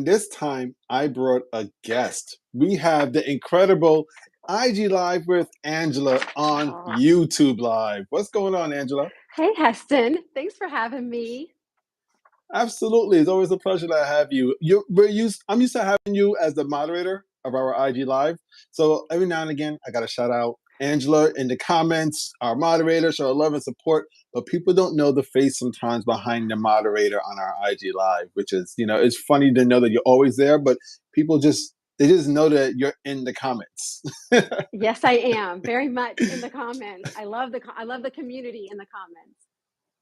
This time I brought a guest. We have the incredible IG Live with Angela on Aw. YouTube Live. What's going on, Angela? Hey, Heston. Thanks for having me. Absolutely. It's always a pleasure to have you. I'm used to having you as the moderator of our IG Live. So every now and again, I got to shout out Angela in the comments, our moderator, show her love and support. But people don't know the face sometimes behind the moderator on our IG Live, which is, it's funny to know that you're always there, but they just know that you're in the comments. Yes, I am very much in the comments. I love the community in the comments.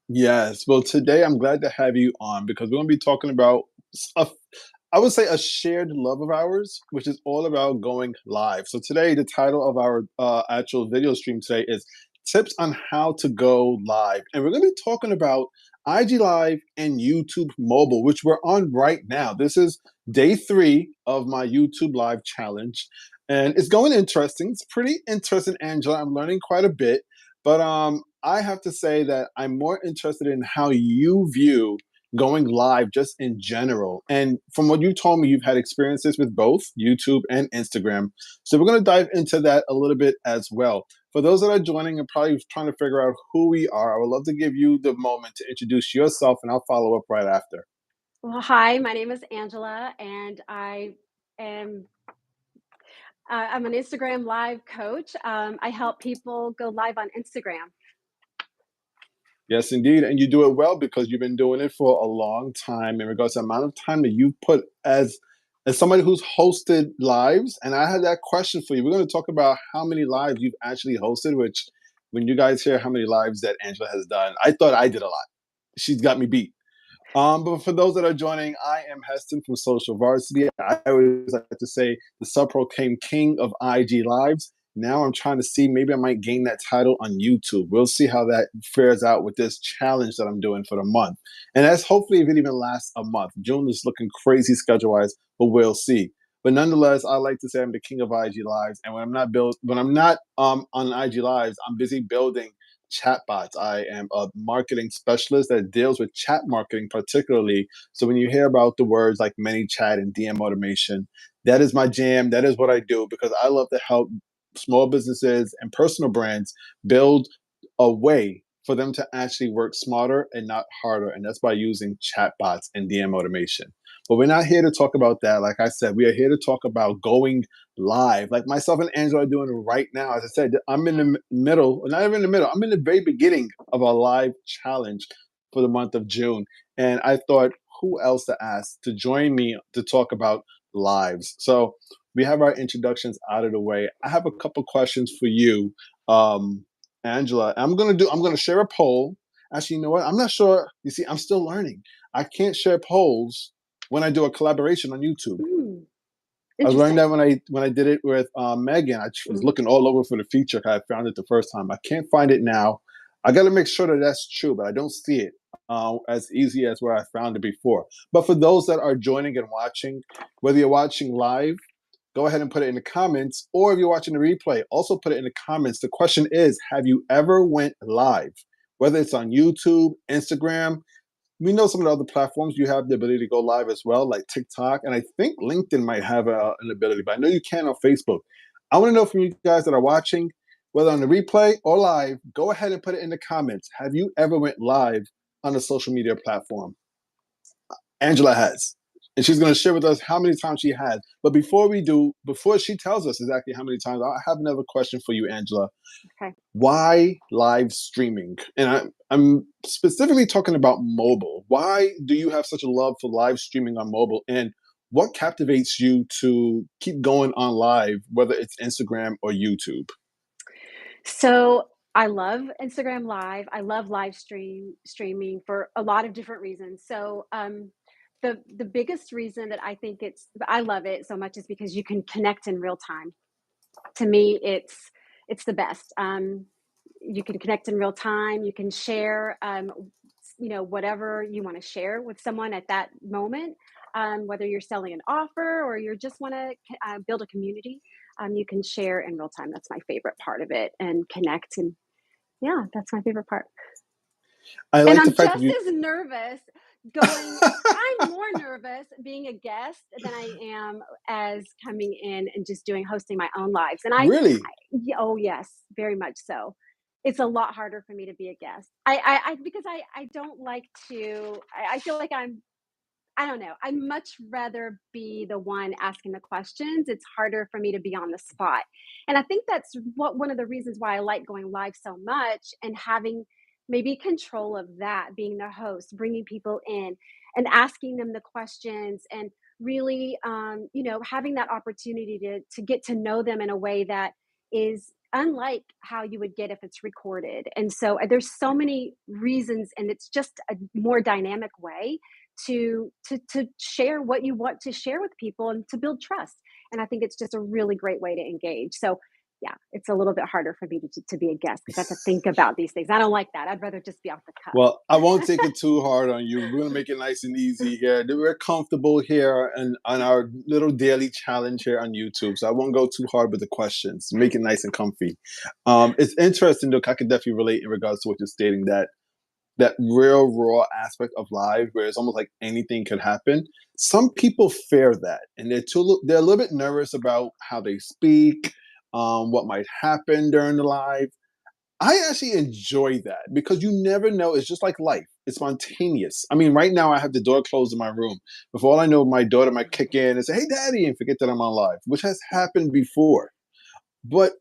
Yes. Well, today I'm glad to have you on because we're going to be talking about, a, I would say, a shared love of ours, which is all about going live. So today, the title of our actual video stream today is Tips on How to Go Live. And we're going to be talking about IG Live and YouTube Mobile, which we're on right now. This is day 3 of my YouTube Live challenge. And it's going interesting. It's pretty interesting, Angela. I'm learning quite a bit. But I have to say that I'm more interested in how you view going live just in general. And from what you told me, you've had experiences with both YouTube and Instagram. So we're going to dive into that a little bit as well. For those that are joining and probably trying to figure out who we are, I would love to give you the moment to introduce yourself, and I'll follow up right after. Well, hi, my name is Angela, and am I'm an Instagram live coach. I help people go live on Instagram. Yes, indeed. And you do it well because you've been doing it for a long time in regards to the amount of time that you put as somebody who's hosted lives. And I had that question for you. We're going to talk about how many lives you've actually hosted, which when you guys hear how many lives that Angela has done, I thought I did a lot. She's got me beat. But for those that are joining, I am Heston from Social Varsity. I always like to say the self-proclaimed king of IG Lives. Now I'm trying to see maybe I might gain that title on YouTube. We'll see how that fares out with this challenge that I'm doing for the month. And that's hopefully if it even lasts a month. June is looking crazy schedule-wise, but we'll see. But nonetheless, I like to say I'm the king of IG Lives. And when I'm not on IG Lives, I'm busy building chatbots. I am a marketing specialist that deals with chat marketing particularly. So when you hear about the words like ManyChat and DM automation, that is my jam. That is what I do because I love to help small businesses and personal brands build a way for them to actually work smarter and not harder. And that's by using chatbots and DM automation. But we're not here to talk about that. Like I said, we are here to talk about going live, like myself and Angela are doing right now. As I said, I'm in the middle, not even in the middle, I'm in the very beginning of a live challenge for the month of June. And I thought, who else to ask to join me to talk about lives? So we have our introductions out of the way. I have a couple questions for you, Angela. I'm gonna share a poll. Actually, you know what? I'm not sure. You see, I'm still learning. I can't share polls when I do a collaboration on YouTube. Hmm, I was learning interesting. that when I did it with Megan. I was Mhm. looking all over for the feature. I found it the first time. I can't find it now. I got to make sure that that's true, but I don't see it as easy as where I found it before. But for those that are joining and watching, whether you're watching live, go ahead and put it in the comments, or if you're watching the replay, also put it in the comments. The question is, have you ever went live? Whether it's on YouTube, Instagram, we know some of the other platforms you have the ability to go live as well, like TikTok, and I think LinkedIn might have an ability, but I know you can on Facebook. I want to know from you guys that are watching, whether on the replay or live, go ahead and put it in the comments. Have you ever went live on a social media platform? Angela has. And she's going to share with us how many times she has. But before she tells us exactly how many times, I have another question for you, Angela. Okay. Why live streaming? And I'm specifically talking about mobile. Why do you have such a love for live streaming on mobile? And what captivates you to keep going on live, whether it's Instagram or YouTube? So I love Instagram Live. I love streaming for a lot of different reasons. The biggest reason that I love it so much is because you can connect in real time. To me, it's the best. You can connect in real time. You can share, whatever you want to share with someone at that moment. Whether you're selling an offer or you just want to build a community, you can share in real time. That's my favorite part of it, and connect. And yeah, that's my favorite part. I And like the I'm fact that just you as nervous going I'm more nervous being a guest than I am as coming in and just doing hosting my own lives, and Really? oh, yes, very much so. It's a lot harder for me to be a guest. I because I don't like to I feel like I don't know. I'd much rather be the one asking the questions. It's harder for me to be on the spot. And I think that's what one of the reasons why I like going live so much and having maybe control of that, being the host, bringing people in and asking them the questions and really, having that opportunity to get to know them in a way that is unlike how you would get if it's recorded. And so there's so many reasons, and it's just a more dynamic way to share what you want to share with people and to build trust. And I think it's just a really great way to engage. So yeah, it's a little bit harder for me to be a guest because I have to think about these things. I don't like that. I'd rather just be off the Well, I won't cuff. take it too hard on you. We're gonna make it nice and easy here. We're comfortable here and on our little daily challenge here on YouTube. So I won't go too hard with the questions. Make it nice and comfy. It's interesting, though. I can definitely relate in regards to what you're stating, that real raw aspect of live where it's almost like anything could happen. Some people fear that, and they're a little bit nervous about how they speak, what might happen during the live. I actually enjoy that because you never know. It's just like life. It's spontaneous. I mean, right now I have the door closed in my room. Before all I know, my daughter might kick in and say, "Hey, daddy," and forget that I'm on live, which has happened before. But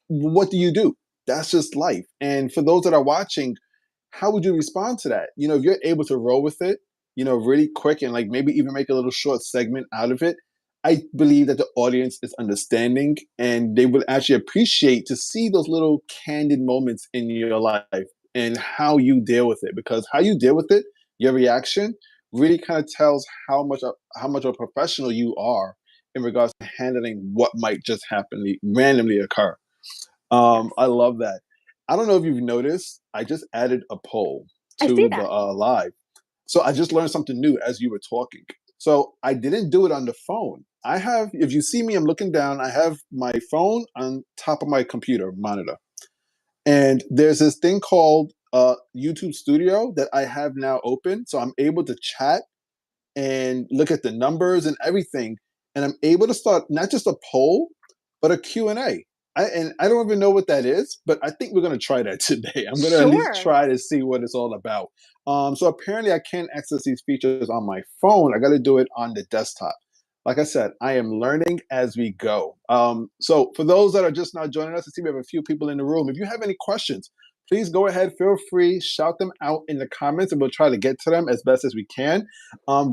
what do you do? That's just life. And for those that are watching, how would you respond to that? If you're able to roll with it, really quick and like maybe even make a little short segment out of it, I believe that the audience is understanding and they would actually appreciate to see those little candid moments in your life and how you deal with it. Because how you deal with it, your reaction, really kind of tells how much of a professional you are in regards to handling what might just happen randomly occur. Yes, I love that. I don't know if you've noticed, I just added a poll I see to the that. live. So I just learned something new as you were talking. So I didn't do it on the phone. If you see me, I'm looking down. I have my phone on top of my computer monitor. And there's this thing called YouTube Studio that I have now open. So I'm able to chat and look at the numbers and everything. And I'm able to start not just a poll, but a Q&A. And I don't even know what that is, but I think we're going to try that today. I'm going to at least Sure. try to see what it's all about. So apparently I can't access these features on my phone. I got to do it on the desktop. Like I said, I am learning as we go. So for those that are just now joining us, I see we have a few people in the room. If you have any questions, please go ahead, feel free, shout them out in the comments, and we'll try to get to them as best as we can.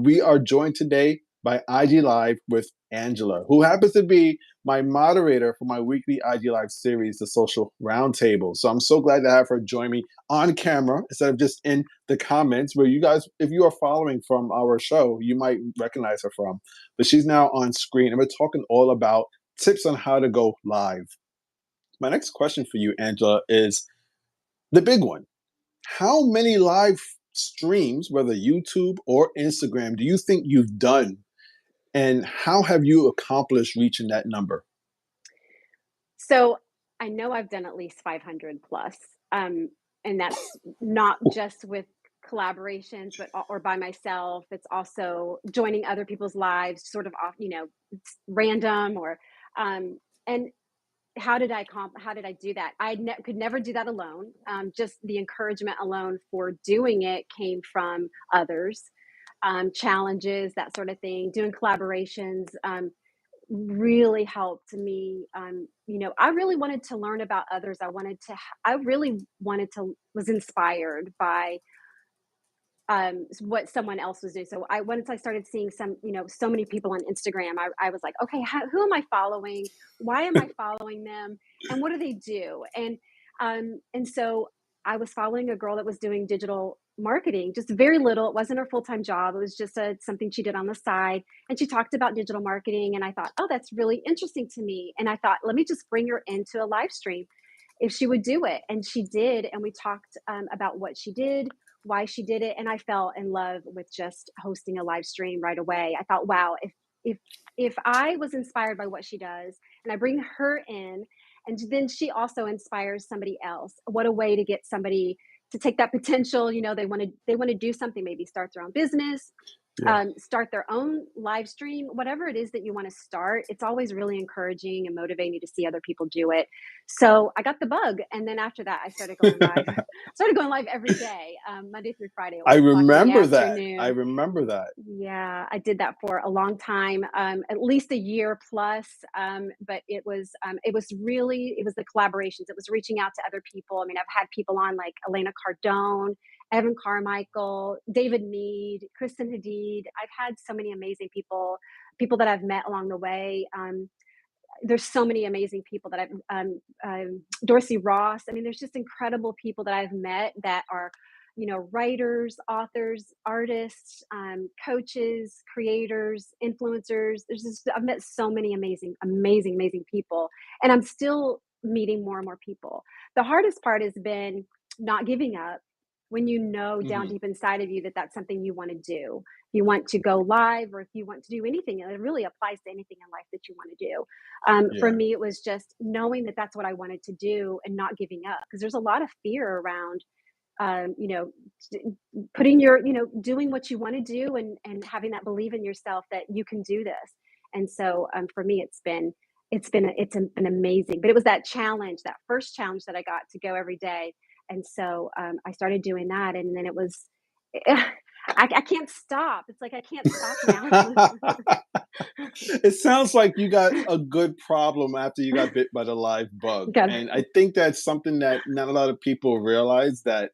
We are joined today by IG Live with Angela, who happens to be my moderator for my weekly IG Live series, The Social Roundtable. So I'm so glad to have her join me on camera instead of just in the comments, where you guys, if you are following from our show, you might recognize her from. But she's now on screen, and we're talking all about tips on how to go live. My next question for you, Angela, is the big one. How many live streams, whether YouTube or Instagram, do you think you've done? And how have you accomplished reaching that number? So I know I've done at least 500 plus. And that's not just with collaborations, but or by myself. It's also joining other people's lives, sort of off, it's random or, and how did I do that? Could never do that alone. Just the encouragement alone for doing it came from others, challenges, that sort of thing. Doing collaborations really helped me. I really wanted to learn about others. I really wanted to was inspired by what someone else was doing. So once I started seeing so many people on Instagram, I was like, okay, who am I following? Why am I following them? And what do they do? And so I was following a girl that was doing digital marketing, just very little. It wasn't her full time job. It was just something she did on the side. And she talked about digital marketing. And I thought, oh, that's really interesting to me. And I thought, let me just bring her into a live stream if she would do it. And she did. And we talked about what she did, why she did it, and I fell in love with just hosting a live stream right away. I thought, wow, if if I was inspired by what she does and I bring her in and then she also inspires somebody else, what a way to get somebody to take that potential, they want to do something, maybe start their own business, Yeah. start their own live stream, whatever it is that you want to start. It's always really encouraging and motivating to see other people do it. So I got the bug, and then after that, I started going live. Started going live every day, Monday through Friday at I 1 o'clock in the remember that. I afternoon. remember that. Yeah, I did that for a long time, at least a year plus. But it was the collaborations. It was reaching out to other people. I mean, I've had people on like Elena Cardone, Evan Carmichael, David Mead, Kristen Hadid. I've had so many amazing people, people that I've met along the way. There's so many amazing people that Dorsey Ross. I mean, there's just incredible people that I've met that are, writers, authors, artists, coaches, creators, influencers. I've met so many amazing, amazing, amazing people, and I'm still meeting more and more people. The hardest part has been not giving up when you know down Mhm. deep inside of you that that's something you want to do. You want to go live, or if you want to do anything, and it really applies to anything in life that you want to do. For Yeah. me, it was just knowing that that's what I wanted to do and not giving up, because there's a lot of fear around, um, you know, d- putting doing what you want to do, and having that believe in yourself that you can do this. And so, for me, been amazing. But it was that challenge, that first challenge that I got to go every day, and so I started doing that, and then it was. I can't stop. It's like I can't stop now. It sounds like you got a good problem after you got bit by the live bug. Got And I think that's something that not a lot of people realize, that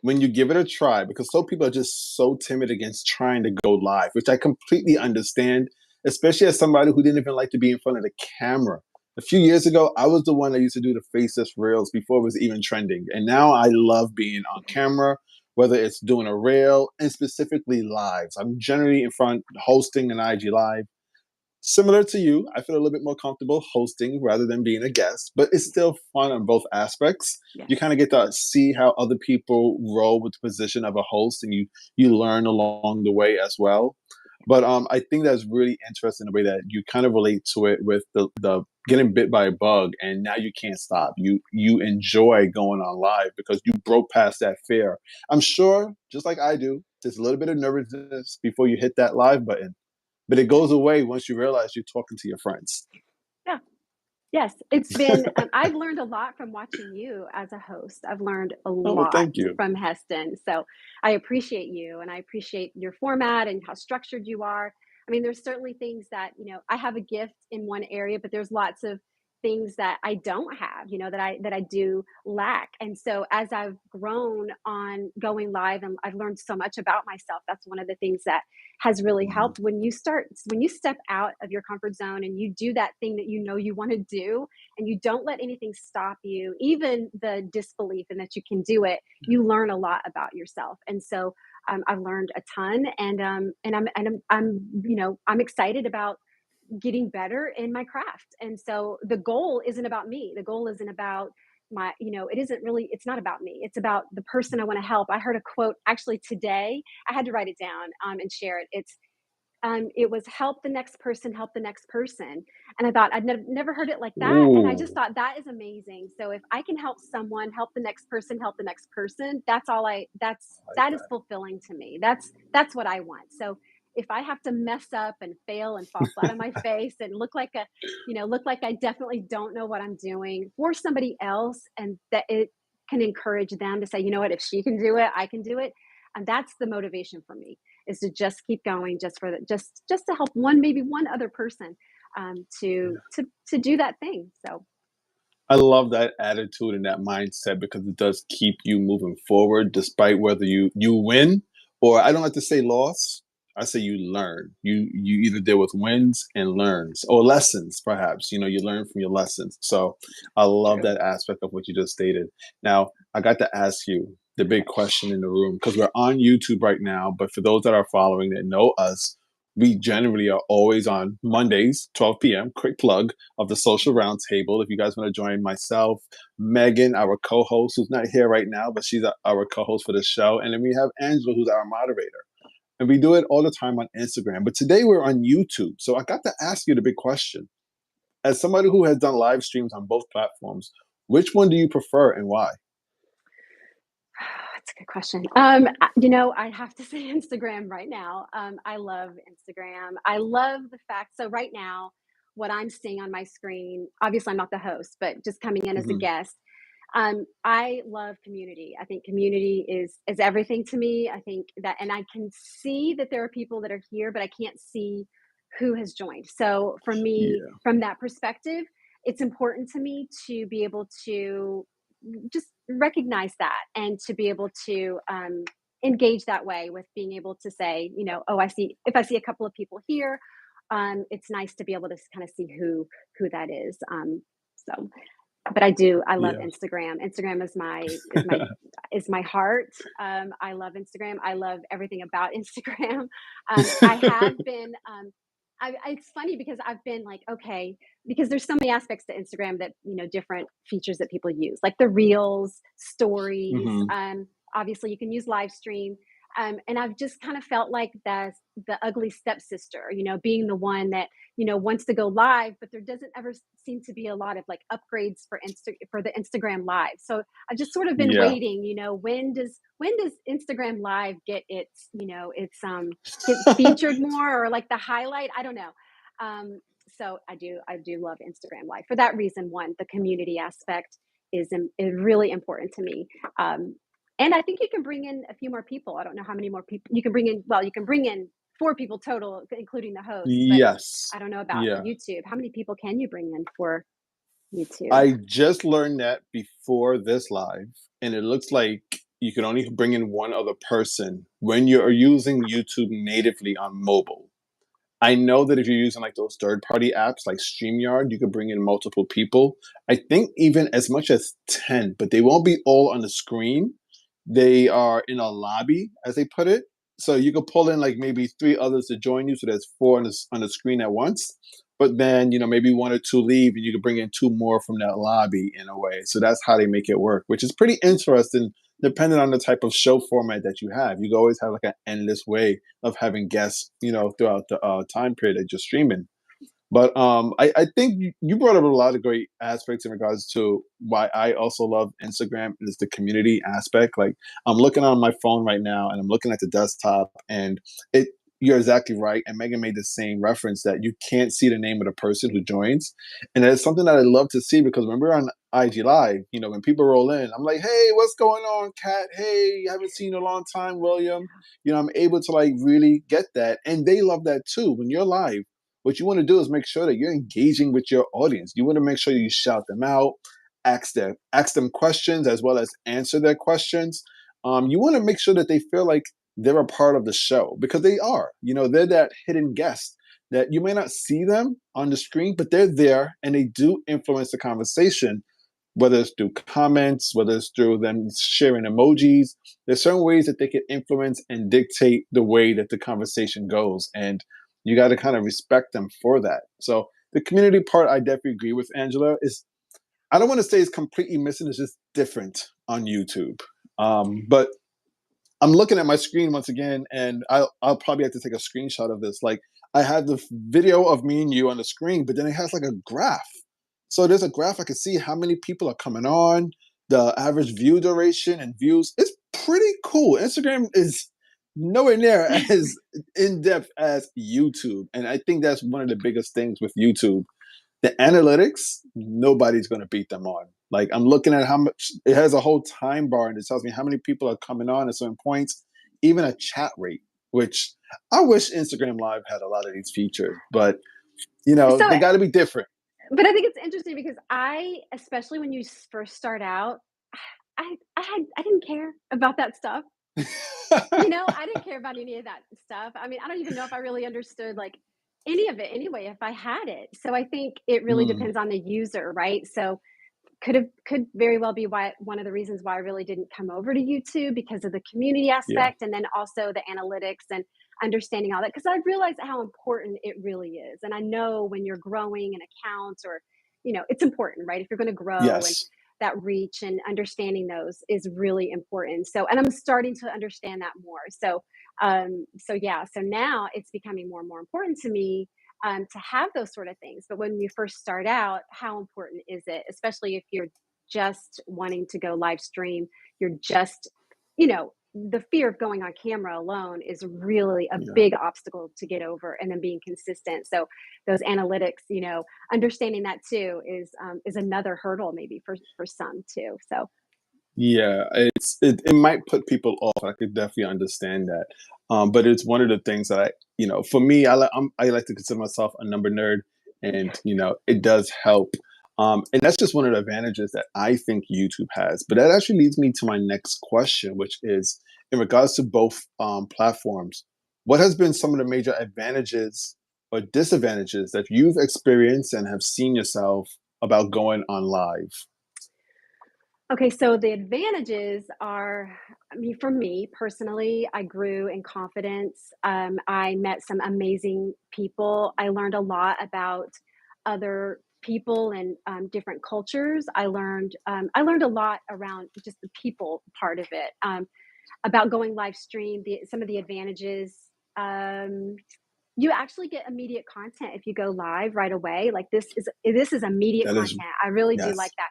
when you give it a try, because some people are just so timid against trying to go live, which I completely understand, especially as somebody who didn't even like to be in front of the camera. A few years ago, I was the one that used to do the faceless reels before it was even trending. And now I love being on camera, whether it's doing a reel and specifically lives. I'm generally in front hosting an IG live. Similar to you, I feel a little bit more comfortable hosting rather than being a guest, but it's still fun on both aspects. You kind Yes. of get to see how other people roll with the position of a host, and you learn along the way as well. But I think that's really interesting the way that you kind of relate to it with the getting bit by a bug, and now you can't stop. You enjoy going on live because you broke past that fear. I'm sure, just like I do, there's a little bit of nervousness before you hit that live button, but it goes away once you realize you're talking to your friends. Yeah. Yes, it's been, I've learned a lot from watching you as a host. I've learned a Oh, well, lot thank you. from Heston. So I appreciate you, and I appreciate your format and how structured you are. I mean, there's certainly things that, I have a gift in one area, but there's lots of things that I don't have, that I do lack. And so as I've grown on going live, and I've learned so much about myself, that's one of the things that has really Mhm. helped. When you step out of your comfort zone and you do that thing that you want to do, and you don't let anything stop you, even the disbelief in that you can do it, you learn a lot about yourself. And so I've learned a ton, and I'm excited about getting better in my craft. And so the goal isn't about me. The goal isn't about it's not about me. It's about the person I want to help. I heard a quote actually today. I had to write it down, and share it. It was help the next person. And I thought I'd never heard it like that. And I just Ooh, thought that is amazing. So if I can help someone, help the next person, help the next person, that's all I like that is that. fulfilling to me. That's what I want. So if I have to mess up and fail and fall flat on my face and look like I definitely don't know what I'm doing for somebody else, and that it can encourage them to say, you know what, if she can do it, I can do it. And that's the motivation for me, is to just keep going, just for the, just to help maybe one other person, to do that thing. So I love that attitude and that mindset because it does keep you moving forward despite whether you win, or I don't like to say loss. I say you learn. You either deal with wins and learns, or lessons perhaps. You learn from your lessons. So I love true. that aspect of what you just stated. Now, I got to ask you the big Okay. question in the room, because we're on YouTube right now, but for those that are following that know us, we generally are always on Mondays, 12 p.m. Quick plug of the Social Roundtable. If you guys want to join myself, Megan, our co-host, who's not here right now, but she's our co-host for the show, and then we have Angela, who's our moderator. And we do it all the time on Instagram. But today we're on YouTube. So I got to ask you the big question. As somebody who has done live streams on both platforms, which one do you prefer and why? That's a good question. I have to say Instagram right now. I love Instagram. I love the fact. So right now, what I'm seeing on my screen, obviously I'm not the host, but just coming in as a Mhm. guest. I love community. I think community is everything to me. I think that, and I can see that there are people that are here, but I can't see who has joined. So for me, Yeah, from that perspective, it's important to me to be able to just recognize that and to be able to engage that way with being able to say, oh, I see, if I see a couple of people here, it's nice to be able to kind of see who that is. So but I love yeah. Instagram. Instagram is my heart. I love Instagram. I love everything about Instagram. I have been it's funny because I've been like, okay, because there's so many aspects to Instagram that, different features that people use, like the reels, stories. Mhm. Obviously you can use live stream. And I've just kind of felt like the ugly stepsister, being the one that, wants to go live, but there doesn't ever seem to be a lot of like upgrades for the Instagram live. So I've just sort of been Yeah. waiting, when does Instagram live get get featured more, or like the highlight? I don't know. So I do love Instagram live for that reason. One, the community aspect is really important to me. And I think you can bring in a few more people. I don't know how many more people you can bring in. Well, you can bring in four people total, including the host, but Yes. I don't know about Yeah. YouTube. How many people can you bring in for YouTube? I just learned that before this live, and it looks like you can only bring in one other person when you're using YouTube natively on mobile. I know that if you're using like those third party apps like StreamYard, you could bring in multiple people. I think even as much as 10, but they won't be all on the screen. They are in a lobby, as they put it. So you could pull in like maybe three others to join you. So there's four on the screen at once. But then, maybe one or two leave and you could bring in two more from that lobby in a way. So that's how they make it work, which is pretty interesting depending on the type of show format that you have. You can always have like an endless way of having guests, throughout the time period that you're streaming. But I think you brought up a lot of great aspects in regards to why I also love Instagram is the community aspect. Like I'm looking on my phone right now and I'm looking at the desktop and it you're exactly right. And Megan made the same reference that you can't see the name of the person who joins. And it's something that I love to see because when we're on IG Live, when people roll in, I'm like, hey, what's going on, Kat? Hey, haven't seen you in a long time, William. I'm able to like really get that. And they love that too. When you're live, what you want to do is make sure that you're engaging with your audience. You want to make sure you shout them out, ask them questions as well as answer their questions. You want to make sure that they feel like they're a part of the show because they are. They're that hidden guest that you may not see them on the screen, but they're there and they do influence the conversation, whether it's through comments, whether it's through them sharing emojis. There's certain ways that they can influence and dictate the way that the conversation goes. And you got to kind of respect them for that. So the community part, I definitely agree with Angela. Is I don't want to say it's completely missing. It's just different on YouTube. But I'm looking at my screen once again, and I'll probably have to take a screenshot of this. Like I have the video of me and you on the screen, but then it has like a graph. So there's a graph I can see how many people are coming on, the average view duration and views. It's pretty cool. Instagram is nowhere near as in depth as YouTube, and I think that's one of the biggest things with YouTube. The analytics, nobody's going to beat them on. Like I'm looking at how much it has a whole time bar and it tells me how many people are coming on at certain points, even a chat rate, which I wish Instagram Live had a lot of these features, but So, they got to be different. but I think it's interesting because especially when you first start out, I didn't care about that stuff. I didn't care about any of that stuff. I mean, I don't even know if I really understood like any of it anyway if I had it. So I think it really Mm, depends on the user, right? So could very well be why one of the reasons why I really didn't come over to YouTube because of the community yeah. aspect and then also the analytics and understanding all that because I realized how important it really is. And I know when you're growing an account or it's important, right? If you're going to grow and Yes. that reach and understanding those is really important. So and I'm starting to understand that more. So yeah, so now it's becoming more and more important to me to have those sort of things. But when you first start out, how important is it, especially if you're just wanting to go live stream? You're just the fear of going on camera alone is really a Yeah. big obstacle to get over, and then being consistent. So those analytics, understanding that too is another hurdle maybe for some too. So Yeah, it might put people off. I could definitely understand that. But it's one of the things that for me, I like to consider myself a number nerd, and it does help. And that's just one of the advantages that I think YouTube has. But that actually leads me to my next question, which is in regards to both platforms. What has been some of the major advantages or disadvantages that you've experienced and have seen yourself about going on live? okay, so the advantages are, I mean, for me personally, I grew in confidence. I met some amazing people. I learned a lot about other people and different cultures. I learned a lot around just the people part of it. About going live stream, some of the advantages. Um, you actually get immediate content if you go live right away. Like this is immediate That is content. I really do like yes. that.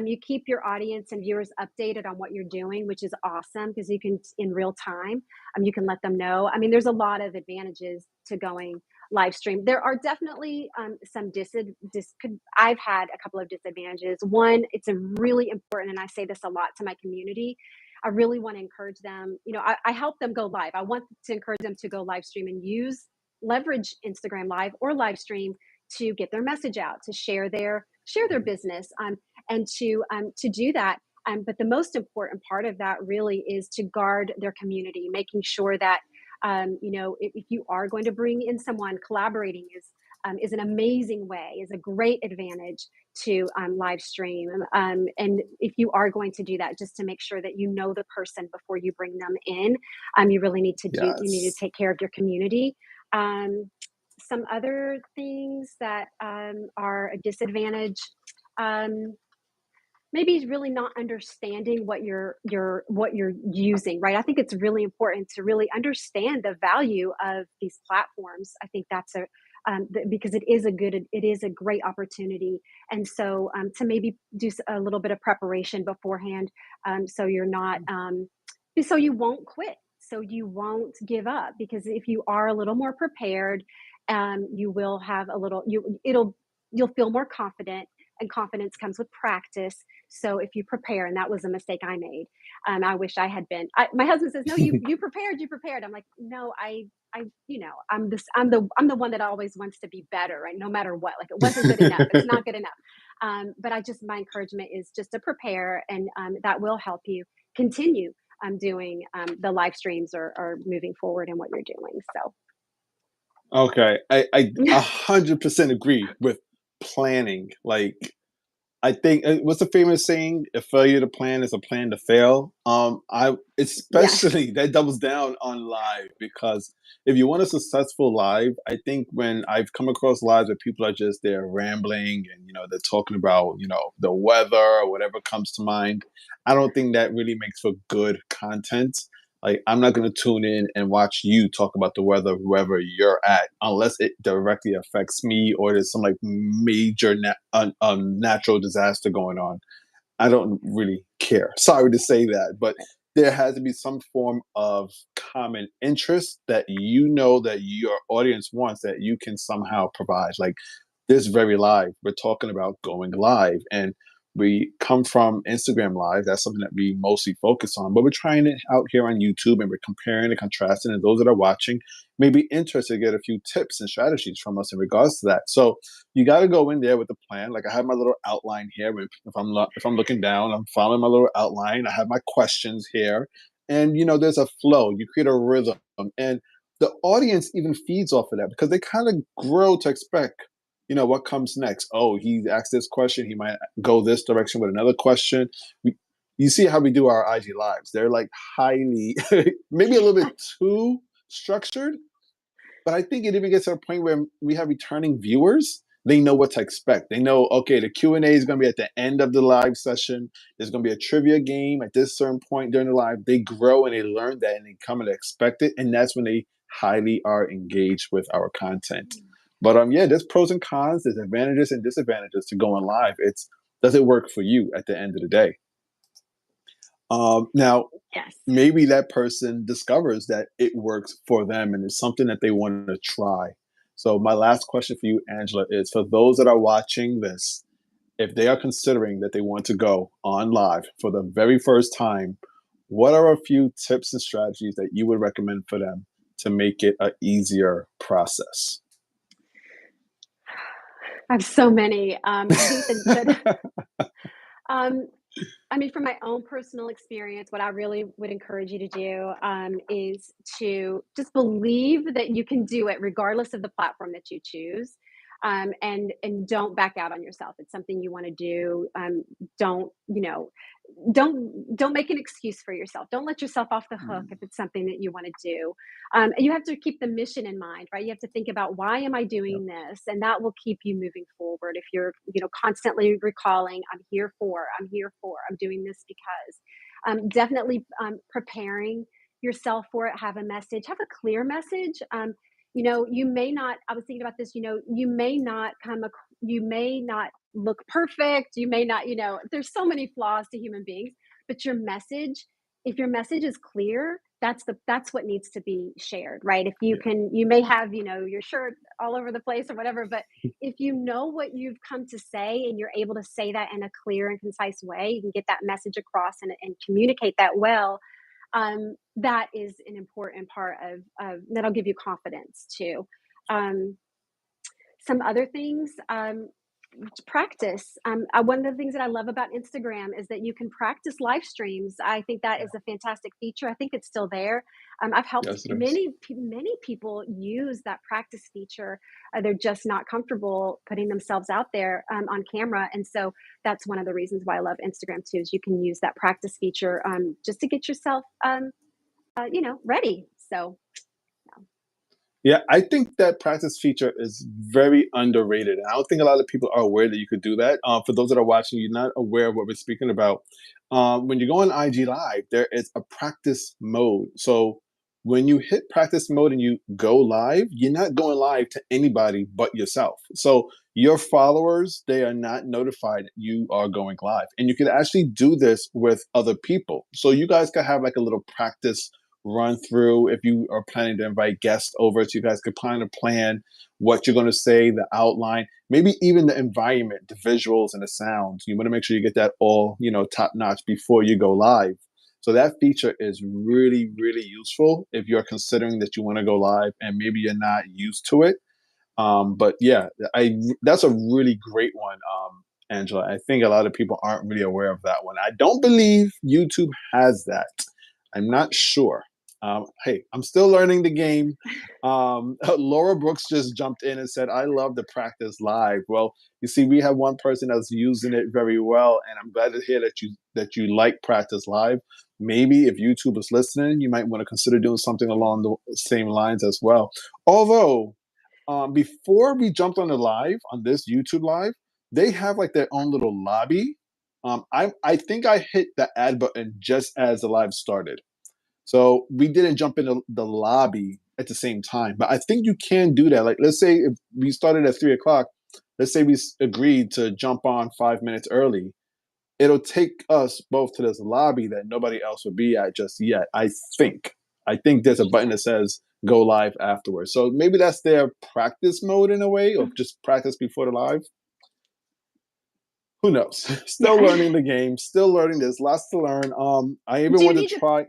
You keep your audience and viewers updated on what you're doing, which is awesome because you can in real time. You can let them know. I mean, there's a lot of advantages to going live stream. There are definitely some I've had a couple of disadvantages. One, it's a really important, and I say this a lot to my community. I really want to encourage them. I help them go live. I want to encourage them to go live stream and leverage Instagram live or live stream to get their message out, to share their business, and to do that. But the most important part of that really is to guard their community, making sure that if you are going to bring in someone, collaborating is an amazing way, is a great advantage to live stream. And if you are going to do that, just to make sure that you know the person before you bring them in. You need to Yes. take care of your community. um, some other things that are a disadvantage, um, maybe is really not understanding what you're using, right? I think it's really important to really understand the value of these platforms. I think that's because it is a great opportunity, and so to maybe do a little bit of preparation beforehand, so you're not so you won't quit, so you won't give up, because if you are a little more prepared, you will have a little you'll feel more confident, and confidence comes with practice. So if you prepare, and that was a mistake I made. I wish I had been. My husband says, "No, you prepared, you prepared." I'm like, "No, I'm the one that always wants to be better, right? No matter what. Like, it wasn't good enough. It's not good enough." But my encouragement is just to prepare, and that will help you continue doing the live streams, or moving forward in what you're doing. So Okay, I 100% agree with planning. Like, I think what's the famous saying? A failure to plan is a plan to fail. I yes. especially that doubles down on live, because if you want a successful live, I think when I've come across lives where people are just there rambling and they're talking about the weather or whatever comes to mind, I don't think that really makes for good content. Like, I'm not going to tune in and watch you talk about the weather wherever you're at unless it directly affects me or there's some like major natural disaster going on. I don't really care. Sorry to say that, but there has to be some form of common interest that that your audience wants, that you can somehow provide. Like this very live, we're talking about going live, and we come from Instagram Live. That's something that we mostly focus on, but we're trying it out here on YouTube, and we're comparing and contrasting. And those that are watching may be interested to get a few tips and strategies from us in regards to that. So you got to go in there with a plan. Like I have my little outline here. If I'm looking down, I'm following my little outline. I have my questions here, and there's a flow. You create a rhythm, and the audience even feeds off of that because they kind of grow to expect. What comes next? Oh, he asked this question. He might go this direction with another question. We, you see how we do our IG lives? They're like highly, maybe a little bit too structured, but I think it even gets to a point where we have returning viewers. They know what to expect. They know, okay, the Q&A is going to be at the end of the live session. There's going to be a trivia game at this certain point during the live. They grow and they learn that and they come and expect it. And that's when they highly are engaged with our content. But yeah, there's pros and cons. There's advantages and disadvantages to going live. Does it work for you at the end of the day? Now, Yes. maybe that person discovers that it works for them and it's something that they want to try. So, my last question for you, Angela, is for those that are watching this, if they are considering that they want to go on live for the very first time, what are a few tips and strategies that you would recommend for them to make it an easier process? I have so many. I think um, I mean, from my own personal experience, what I really would encourage you to do is to just believe that you can do it regardless of the platform that you choose. And don't back out on yourself. It's something you want to do. Don't you know? Don't make an excuse for yourself. Don't let yourself off the hook Mm, if it's something that you want to do. And you have to keep the mission in mind, right? You have to think about why am I yep, doing this, and that will keep you moving forward. If you're, constantly recalling, I'm here for, I'm doing this because. Definitely preparing yourself for it. Have a message. Have a clear message. You may not. I was thinking about this. You may not you may not look perfect. You may not, there's so many flaws to human beings, but if your message is clear, that's what needs to be shared, right? If you yeah, can, you may have, your shirt all over the place or whatever, but if you know what you've come to say and you're able to say that in a clear and concise way, you can get that message across and communicate that well. That is an important part of that'll give you confidence too. Um, some other things, practice. One of the things that I love about Instagram is that you can practice live streams. I think that is yeah, a fantastic feature. I think it's still there. I've helped yes, it is. many people use that practice feature. They're just not comfortable putting themselves out there on camera, and so that's one of the reasons why I love Instagram too. Is you can use that practice feature just to get yourself, ready. So, yeah. Yeah, I think that practice feature is very underrated. And I don't think a lot of people are aware that you could do that. For those that are watching, you're not aware of what we're speaking about. When you go on IG Live, there is a practice mode. So when you hit practice mode and you go live, you're not going live to anybody but yourself. So your followers, they are not notified you are going live. And you can actually do this with other people. So you guys could have like a little practice run through if you are planning to invite guests over so you guys could kind of plan what you're going to say, the outline, maybe even the environment, the visuals and the sounds. You want to make sure you get that all, top notch before you go live. So that feature is really, really useful if you're considering that you want to go live and maybe you're not used to it. But yeah, I that's a really great one, Angela. I think a lot of people aren't really aware of that one. I don't believe YouTube has that. I'm not sure. Hey, I'm still learning the game. Laura Brooks just jumped in and said, "I love the practice live." Well, you see, we have one person that's using it very well, and I'm glad to hear that you like practice live. Maybe if YouTube is listening, you might want to consider doing something along the same lines as well. Although before we jumped on the live on this YouTube live, they have like their own little lobby. I think I hit the ad button just as the live started, so we didn't jump into the lobby at the same time. But I think you can do that. Like, let's say if we started at 3 o'clock, let's say we agreed to jump on 5 minutes early. It'll take us both to this lobby that nobody else will be at just yet. think. I think there's a button that Interesting. says go live afterwards. So maybe that's their practice mode in a way, or just practice before the live. Who knows? Still Yeah. learning the game, still learning. There's lots to learn. I even Do you want to need to try.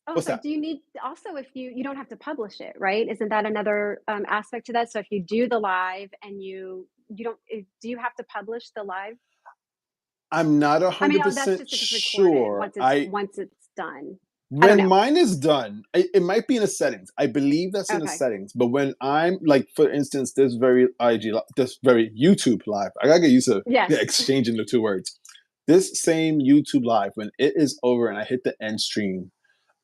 Oh, What's sorry. that? Do you need also if you don't have to publish it, right? Isn't that another aspect to that? So if you do the live and you don't, do you have to publish the live? I'm not a I mean, hundred oh, that's percent just if it's recorded sure. once it's done. I don't When know. mine is done, it might be in the settings. I believe that's in the Okay. settings. But when I'm like, for instance, this very YouTube live, I gotta get used to Yes. exchanging the two words. This same YouTube live, when it is over and I hit the end stream,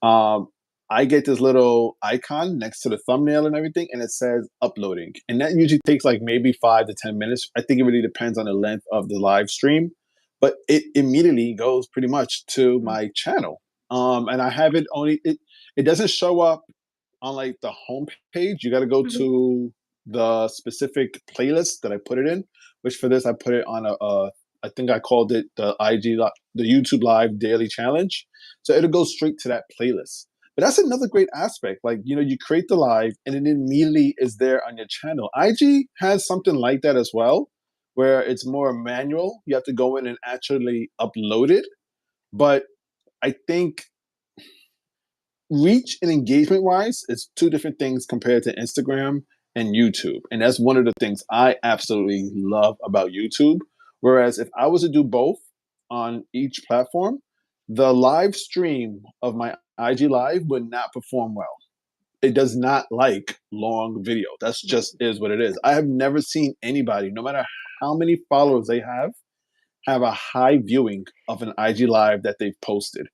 um, I get this little icon next to the thumbnail and everything, and it says uploading. And that usually takes like maybe 5 to 10 minutes. I think it really depends on the length of the live stream, but it immediately goes pretty much to Mm, my channel. And I have it only, it doesn't show up on like the home page. You got to go mhm. to the specific playlist that I put it in, which for this, I put it on a I think I called it the YouTube Live Daily Challenge. So it'll go straight to that playlist. But that's another great aspect. Like, you create the live and it immediately is there on your channel. IG has something like that as well, where it's more manual. You have to go in and actually upload it. But I think reach and engagement wise is two different things compared to Instagram and YouTube. And that's one of the things I absolutely love about YouTube. Whereas if I was to do both on each platform, the live stream of my IG live would not perform well. It does not like long video. That's Right. just is what it is. I have never seen anybody, no matter how many followers they have a high viewing of an IG live that they've posted.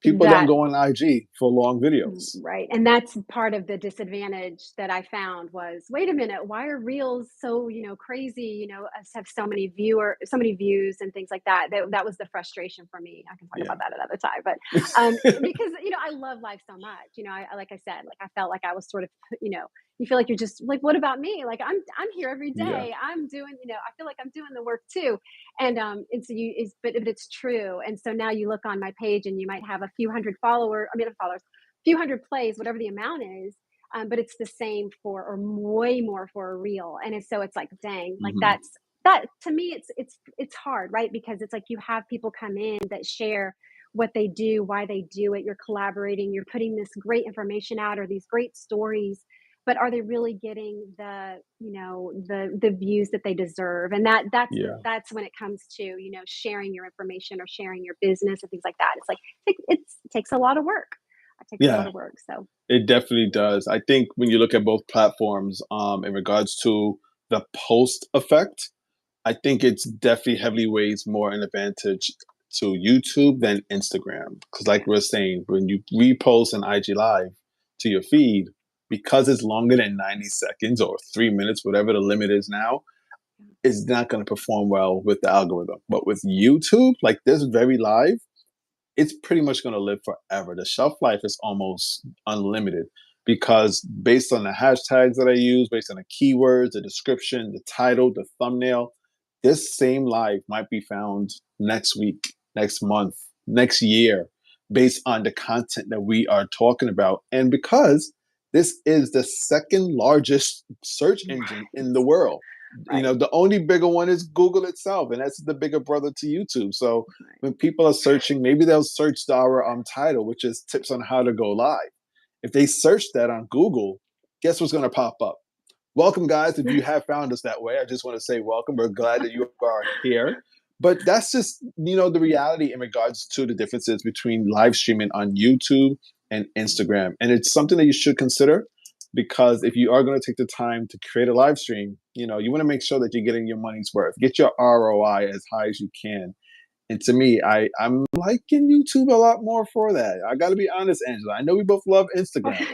People don't That go on IG for long videos. Right, and that's part of the disadvantage that I found was, "Wait a minute, why are reels so, crazy, us have so many views and things like that." That was the frustration for me. I can talk Yeah. about that another time, but, because, I love life so much, like I said, like, I felt like I was sort of, you feel like you're just like, "What about me?" Like, I'm here every Yeah. day. I'm doing, I feel like I'm doing the work too. And so but it's true. And so now you look on my page and you might have a few hundred followers, few hundred plays, whatever the amount is. But it's the same for, or way more for a reel. And so it's like, dang, like Mhm. that to me, it's hard, right? Because it's like you have people come in that share what they do, why they do it. You're collaborating, you're putting this great information out or these great stories, but are they really getting the views that they deserve? And Yeah. that's when it comes to sharing your information or sharing your business and things like that. It's like it takes a lot of work. It takes a lot Yeah. of work. So It definitely does. I think when you look at both platforms, in regards to the post effect, I think it's definitely heavily weighs more an advantage to YouTube than Instagram. Because, like yeah, we are saying, when you repost an IG Live to your feed, because it's longer than 90 seconds or 3 minutes, whatever the limit is now, is not going to perform well with the algorithm. But with YouTube, like this very live, it's pretty much going to live forever. The shelf life is almost unlimited because based on the hashtags that I use, based on the keywords, the description, the title, the thumbnail, this same live might be found next week, next month, next year, based on the content that we are talking about. And because this is the second largest search engine in the world. right, The only bigger one is Google itself, and that's the bigger brother to YouTube. So right. when people are searching, maybe they'll search our title, which is tips on how to go live. If they search that on Google, guess what's going to pop up? Welcome, guys. If you have found us that way, I just want to say welcome. We're glad that you are here. But that's just, the reality in regards to the differences between live streaming on YouTube and Instagram. And it's something that you should consider because if you are going to take the time to create a live stream, you want to make sure that you're getting your money's worth. Get your ROI as high as you can. And to me, I'm liking YouTube a lot more for that. I got to be honest, Angela. I know we both love Instagram,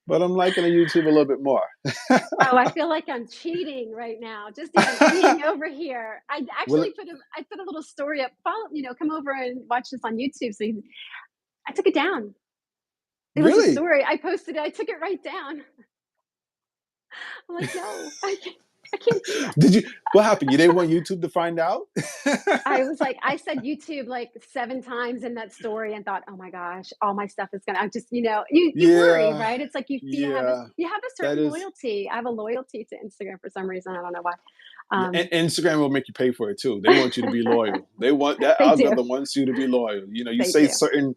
but I'm liking the YouTube a little bit more. Oh, I feel like I'm cheating right now, just even being over here. I Well, actually I put a little story up, follow, come over and watch this on YouTube. I took it down. It was a really? story. I posted it. I took it right down. I'm like, no, I can't do that. Did you? What happened? You didn't want YouTube to find out? I was like, I said YouTube like 7 times in that story and thought, oh my gosh, all my stuff is gonna. I just, you worry, Yeah, right? It's like yeah. you have a That certain is. loyalty. I have a loyalty to Instagram for some reason. I don't know why. Yeah, and Um, Instagram will make you pay for it too. They want you to be loyal. They want that they do. algorithm wants you to be loyal. You They say do. certain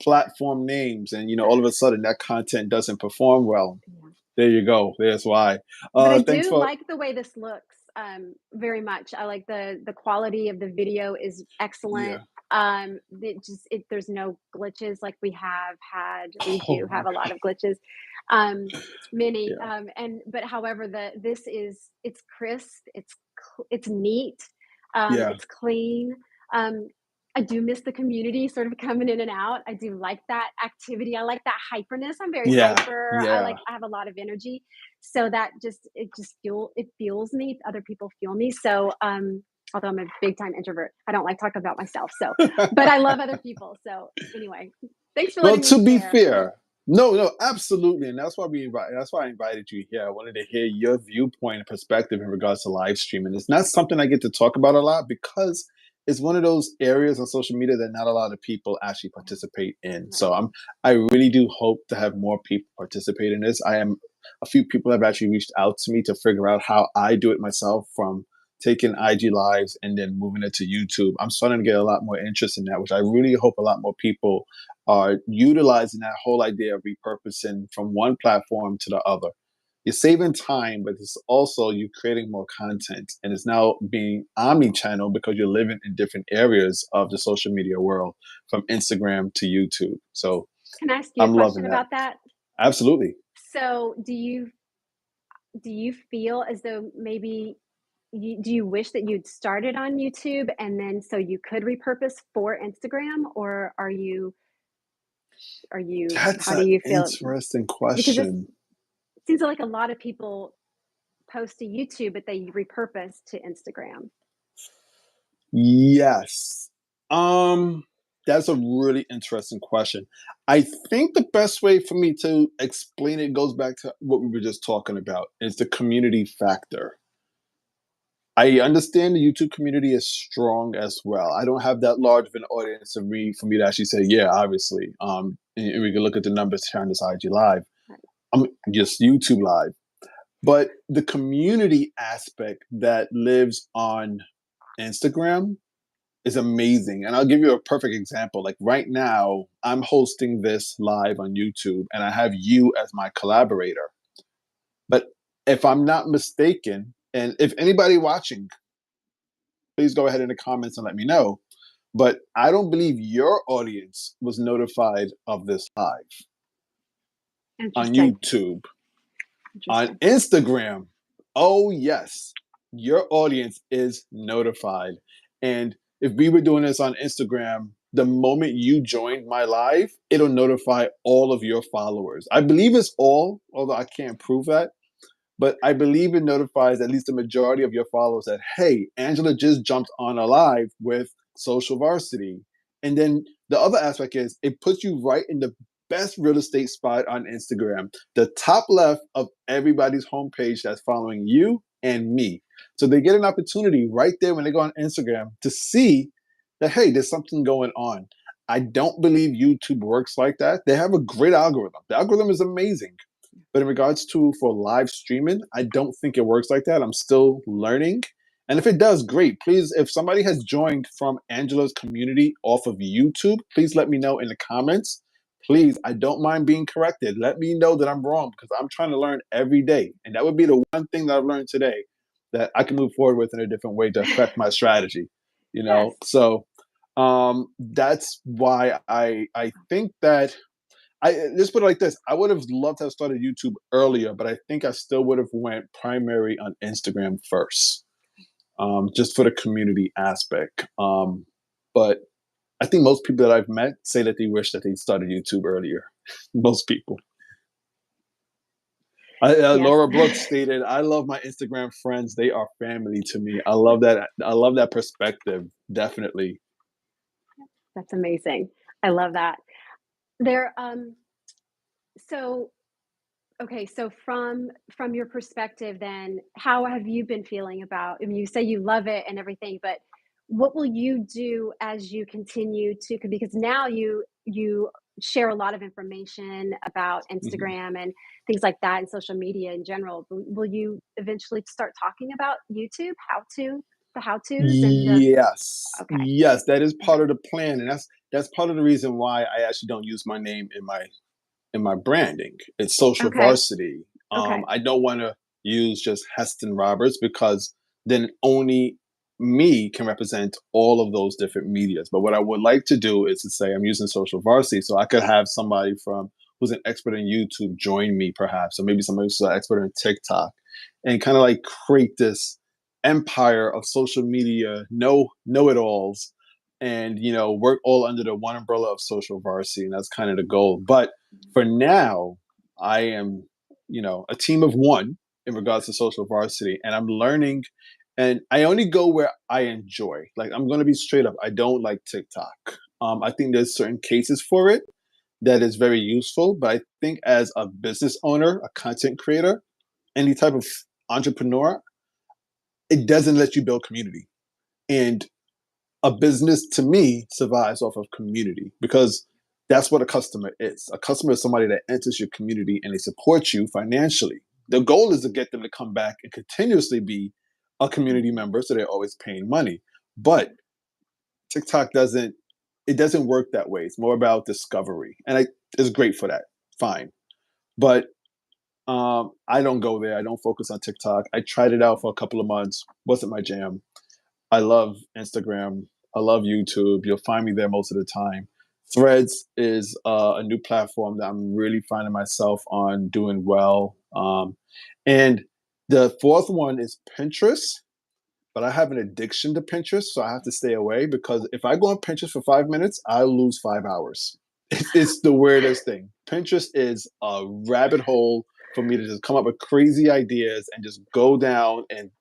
platform names, and all of a sudden that content doesn't perform well. Yeah. There you go. There's why. But I Thanks do for. like the way this looks, very much. I like the quality of the video is excellent. Yeah. There's no glitches like we have had. We Oh do my have a god. lot of glitches, um, many. Yeah. But however, it's crisp, it's neat, Yeah. it's clean. Um, I do miss the community sort of coming in and out. I do like that activity. I like that hyperness. I'm very Yeah. hyper. Yeah. I have a lot of energy. So it fuels me. Other people fuel me. So although I'm a big time introvert, I don't like talking about myself. So but I love other people. So anyway, thanks for Well, letting me to be share. fair, No, no, absolutely, and that's why we invite. That's why I invited you here. I wanted to hear your viewpoint and perspective in regards to live streaming. It's not something I get to talk about a lot because it's one of those areas on social media that not a lot of people actually participate in. So Right. I really do hope to have more people participate in this. I am a few people have actually reached out to me to figure out how I do it myself, from taking IG lives and then moving it to YouTube. I'm starting to get a lot more interest in that, which I really hope a lot more people are utilizing that whole idea of repurposing from one platform to the other. You're saving time, but it's also you creating more content, and it's now being omni-channel because you're living in different areas of the social media world, from Instagram to YouTube. So Can I ask you a I'm loving question that. about that? Absolutely. So, do you feel as though maybe do you wish that you'd started on YouTube and then so you could repurpose for Instagram, or are you That's how do an you feel? interesting Because it question. seems like a lot of people post to YouTube, but they repurpose to Instagram. Yes. Um, that's a really interesting question. I think the best way for me to explain it goes back to what we were just talking about. Is the community factor. I understand the YouTube community is strong as well. I don't have that large of an audience for me to actually say, yeah, obviously. And we can look at the numbers here on this IG Live. Right. I'm just YouTube Live. But the community aspect that lives on Instagram is amazing. And I'll give you a perfect example. Like right now, I'm hosting this live on YouTube and I have you as my collaborator. But if I'm not mistaken, and if anybody watching, please go ahead in the comments and let me know. But I don't believe your audience was notified of this live on Interesting. YouTube. On Interesting. Instagram, oh yes, your audience is notified. And if we were doing this on Instagram, the moment you joined my live, it'll notify all of your followers. I believe it's all, although I can't prove that, but I believe it notifies at least the majority of your followers that, hey, Angela just jumped on a live with Social Varsity. And then the other aspect is it puts you right in the best real estate spot on Instagram, the top left of everybody's homepage that's following you and me. So they get an opportunity right there when they go on Instagram to see that, hey, there's something going on. I don't believe YouTube works like that. They have a great algorithm. The algorithm is amazing. But in regards to for live streaming, I don't think it works like that. I'm still learning. And if it does, great. Please, if somebody has joined from Angela's community off of YouTube, please let me know in the comments. Please, I don't mind being corrected. Let me know that I'm wrong because I'm trying to learn every day. And that would be the one thing that I've learned today that I can move forward with in a different way to affect my strategy. You know, Yes. so that's why I think that I just put it like this. I would have loved to have started YouTube earlier, but I think I still would have went primary on Instagram first, just for the community aspect. But I think most people that I've met say that they wish that they'd started YouTube earlier. Most people. Yes. Laura Brooks stated, "I love my Instagram friends. They are family to me. I love that. I love that perspective. Definitely. That's amazing. I love that. There, so okay, so from your perspective then, how have you been feeling about, I mean, you say you love it and everything, but what will you do as you continue to, because now you share a lot of information about Mhm. Instagram and things like that and social media in general. Will you eventually start talking about YouTube, the how-tos and the Yes, okay. yes, that is Okay. part of the plan, and that's part of the reason why I actually don't use my name in my branding. It's Social Okay. Varsity. Okay. I don't want to use just Heston Roberts because then only me can represent all of those different medias. But what I would like to do is to say I'm using Social Varsity, so I could have somebody from who's an expert in YouTube join me, perhaps, or maybe somebody who's an expert in TikTok, and kind of like create this empire of social media know it alls, and work all under the one umbrella of Social Varsity, and that's kind of the goal. But for now, I am, a team of one in regards to Social Varsity, and I'm learning. And I only go where I enjoy. Like I'm going to be straight up. I don't like TikTok. I think there's certain cases for it, that is very useful. But I think as a business owner, a content creator, any type of entrepreneur, it doesn't let you build community. And a business to me survives off of community because that's what a customer is. A customer is somebody that enters your community and they support you financially. The goal is to get them to come back and continuously be a community Mhm. member so they're always paying money. But TikTok doesn't it doesn't work that way. It's more about discovery. And it's great for that. Fine. But I don't go there. I don't focus on TikTok. I tried it out for a couple of months. Wasn't my jam. I love Instagram. I love YouTube. You'll find me there most of the time. Threads is a new platform that I'm really finding myself on doing well. And the fourth one is Pinterest, but I have an addiction to Pinterest, so I have to stay away because if I go on Pinterest for 5 minutes, I lose 5 hours. It's the weirdest thing. Pinterest is a rabbit hole for me to just come up with crazy ideas and just go down and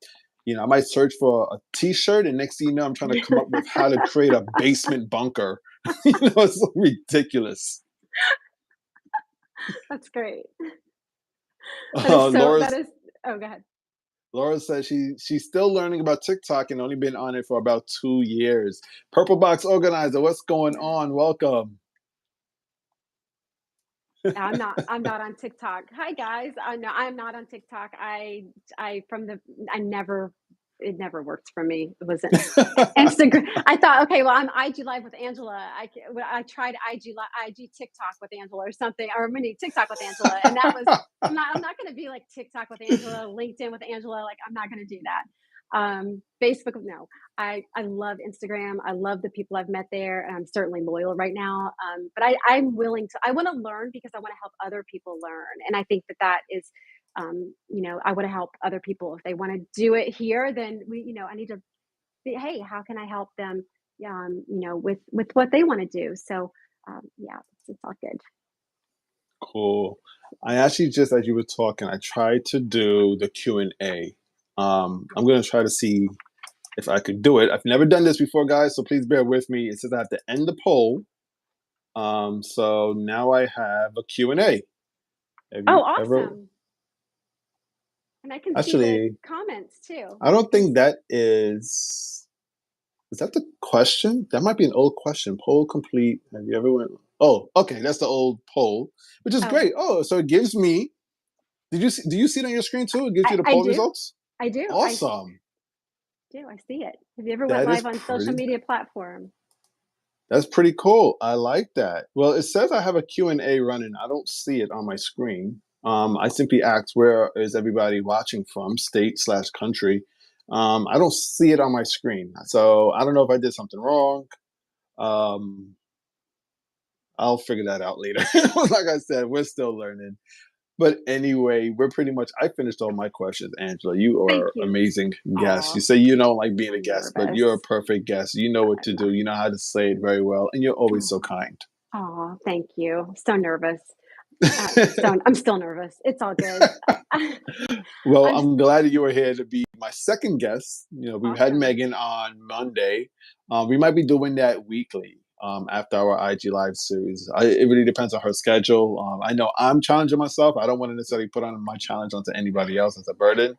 I might search for a T-shirt, and next thing you know, I'm trying to come up with how to create a basement bunker. It's so ridiculous. That's great. Laura That is oh, go ahead. Laura says she's still learning about TikTok and only been on it for about 2 years. Purple Box Organizer, what's going on? Welcome. I'm not on TikTok. Hi guys. No, I'm not on TikTok. I from the I never it never worked for me. It wasn't Instagram. I thought, okay, well, I'm IG live with Angela. I tried IG TikTok with Angela or something, or mini TikTok with Angela, and that was I'm not going to be like TikTok with Angela, LinkedIn with Angela. Like I'm not going to do that. Facebook, no. I love Instagram. I love the people I've met there, and I'm certainly loyal right now. But I'm willing to. I want to learn because I want to help other people learn, and I think that that is I want to help other people if they want to do it here. Then I need to be, hey, how can I help them? With what they want to do. So, yeah, it's all good. Cool. I actually just as you were talking, I tried to do the Q&A. I'm gonna try to see if I could do it. I've never done this before, guys, so please bear with me. It says I have to end the poll. So now I have a Q&A. Have Oh, you ever awesome! And I can see the actually comments too. I don't Let me think see. that is that the question? That might be an old question. Poll complete. Have you ever went? Oh, okay, that's the old poll, which is Oh, great. Oh, so it gives me. Do you see it on your screen too? It gives you the I poll do. results. I do. Awesome. I see it. Have you ever went That is live on social pretty. media platform? That's pretty cool. I like that. Well, it says I have a Q&A running. I don't see it on my screen. I simply asked where is everybody watching from, state slash country. I don't see it on my screen, so I don't know if I did something wrong. Um, I'll figure that out later. Like I said, we're still learning. But anyway, we're pretty much. I finished all my questions, Angela. You Thank are you. amazing guest. You Aw, say you don't like being a I'm guest, but you're a nervous. perfect guest. You know what to I'm do. not. You know how to say it very well, and you're always so Aw, kind. aw, thank you. So nervous. I'm still nervous. It's all good. Well, I'm just I'm glad that you were here to be my second guest. We've had awesome. Megan on Monday. We might be doing that weekly after our IG Live series. It really depends on her schedule. I know I'm challenging myself. I don't want to necessarily put on my challenge onto anybody else as a burden.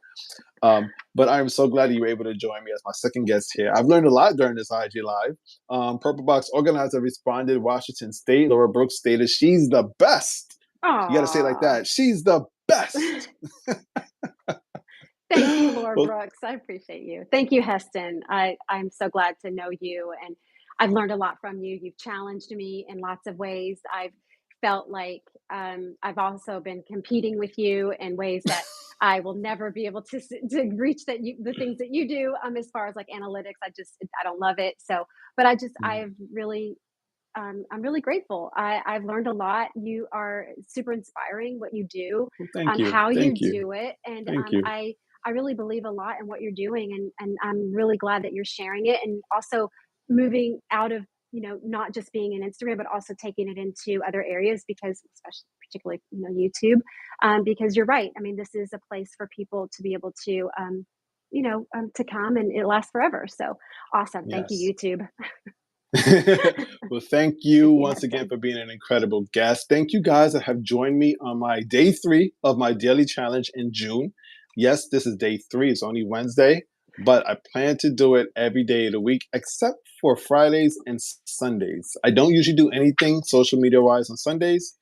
But I'm so glad that you were able to join me as my second guest here. I've learned a lot during this IG Live. Purple Box Organizer responded Washington State. Laura Brooks stated she's the best. You got to say it like Aw. that. She's the best. Thank you, Laura Well, Brooks. I appreciate you. Thank you, Heston. I'm so glad to know you, and I've learned a lot from you. You've challenged me in lots of ways. I've felt like I've also been competing with you in ways that I will never be able to reach the things that you do. As far as like analytics, I don't love it. So, but mm, I'm really grateful. I've learned a lot. You are super inspiring what you do, well, thank you. how you Thank you. do it, and Thank you. I really believe a lot in what you're doing, and I'm really glad that you're sharing it, and also moving out of not just being in Instagram, but also taking it into other areas because, especially particularly YouTube, because you're right. I mean, this is a place for people to be able to to come and it lasts forever. So awesome. Thank you, Yes. YouTube. Well, thank you If you once had again time. for being an incredible guest. Thank you guys that have joined me on my day 3 of my daily challenge in June. Yes, this is day 3. It's only Wednesday, but I plan to do it every day of the week except for Fridays and Sundays. I don't usually do anything social media wise on Sundays,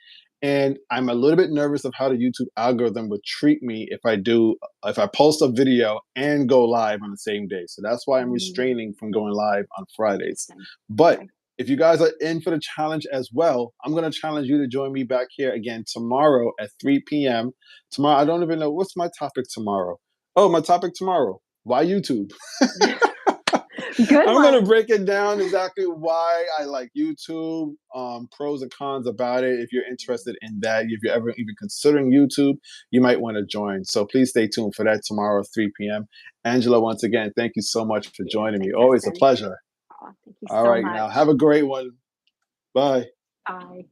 and I'm a little bit nervous of how the YouTube algorithm would treat me if I post a video and go live on the same day. So that's why I'm Mm, restraining from going live on Fridays. okay, But okay. if you guys are in for the challenge as well, I'm going to challenge you to join me back here again tomorrow at 3 p.m. Tomorrow, I don't even know what's my topic tomorrow. Oh, my topic tomorrow. Why YouTube? Good I'm going to one. break it down exactly why I like YouTube, pros and cons about it. If you're interested in that, if you're ever even considering YouTube, you might want to join. So please stay tuned for that tomorrow at 3 p.m. Angela, once again, thank you so much for Yeah, joining me. thanks, Always a Justin. pleasure. Aw, thank you All so right, now have much. a great one. Bye. Bye.